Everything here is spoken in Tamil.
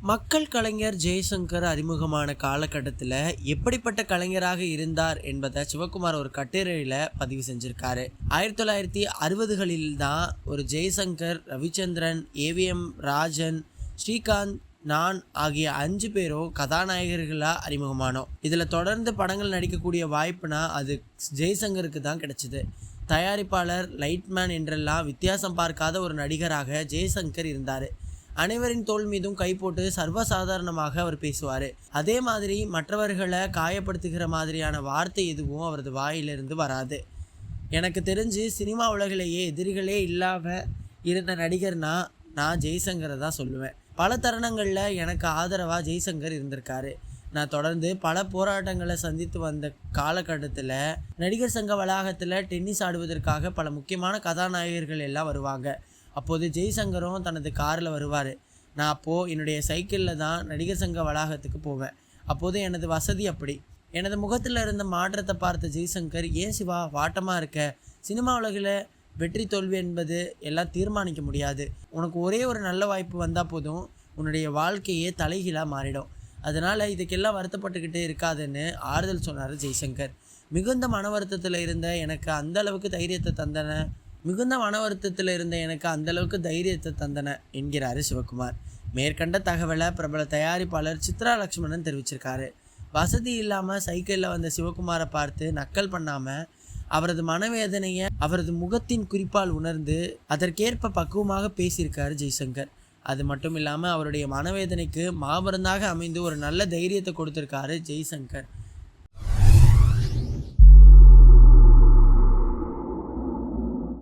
மக்கள் கலைஞர் ஜெய்சங்கர் அறிமுகமான காலகட்டத்தில் எப்படிப்பட்ட கலைஞராக இருந்தார் என்பதை சிவகுமார் ஒரு கட்டுரையில் பதிவு செஞ்சுருக்காரு. 1960களில் தான் ஒரு ஜெய்சங்கர், ரவிச்சந்திரன், ஏவிஎம் ராஜன், ஸ்ரீகாந்த், நான் ஆகிய 5 பேரும் கதாநாயகர்களாக அறிமுகமானோம். இதில் தொடர்ந்து படங்கள் நடிக்கக்கூடிய வாய்ப்புனா அது ஜெய்சங்கருக்கு தான் கிடைச்சிது. தயாரிப்பாளர், லைட்மேன் என்றெல்லாம் வித்தியாசம் பார்க்காத ஒரு நடிகராக ஜெய்சங்கர் இருந்தார். அனைவரின் தோள் மீதும் கை போட்டு சர்வசாதாரணமாக அவர் பேசுவார். அதே மாதிரி மற்றவர்களை காயப்படுத்துகிற மாதிரியான வார்த்தை எதுவும் அவரது வாயிலிருந்து வராது. எனக்கு தெரிஞ்சு சினிமா உலகிலேயே எதிரிகளே இல்லாமல் இருந்த நடிகர்னா நான் ஜெய்சங்கரை தான் சொல்லுவேன். பல தருணங்களில் எனக்கு ஆதரவாக ஜெய்சங்கர் இருந்திருக்காரு. நான் தொடர்ந்து பல போராட்டங்களை சந்தித்து வந்த காலகட்டத்தில் நடிகர் சங்க வளாகத்தில் டென்னிஸ் ஆடுவதற்காக பல முக்கியமான கதாநாயகர்கள் எல்லாம் வருவாங்க. அப்போது ஜெய்சங்கரும் தனது காரில் வருவார். நான் அப்போது என்னுடைய சைக்கிளில் தான் நடிகர் சங்க வளாகத்துக்கு போவேன். அப்போது எனது வசதி அப்படி. எனது முகத்தில் இருந்த மாற்றத்தை பார்த்த ஜெய்சங்கர், ஏன் சிவா வாட்டமாக இருக்க, சினிமா உலகில் வெற்றி தோல்வி என்பது எல்லாம் தீர்மானிக்க முடியாது, உனக்கு ஒரே ஒரு நல்ல வாய்ப்பு வந்தால் போதும், உன்னுடைய வாழ்க்கையே தலைகீழாக மாறிடும், அதனால் இதுக்கெல்லாம் வருத்தப்பட்டுக்கிட்டு இருக்காதுன்னு ஆறுதல் சொன்னார் ஜெய்சங்கர். மிகுந்த மன வருத்தத்தில் இருந்த எனக்கு அந்தளவுக்கு தைரியத்தை தந்தன என்கிறாரு சிவகுமார். மேற்கண்ட தகவலை பிரபல தயாரிப்பாளர் சித்ரா லக்ஷ்மணன் தெரிவிச்சிருக்காரு. வசதி இல்லாமல் சைக்கிளில் வந்த சிவகுமாரை பார்த்து நக்கல் பண்ணாமல் அவரது மனவேதனையை அவரது முகத்தின் குறிப்பால் உணர்ந்து அதற்கேற்ப பக்குவமாக பேசியிருக்காரு ஜெய்சங்கர். அது மட்டும் இல்லாமல் அவருடைய மனவேதனைக்கு மாமருந்தாக அமைந்து ஒரு நல்ல தைரியத்தை கொடுத்துருக்காரு ஜெய்சங்கர்.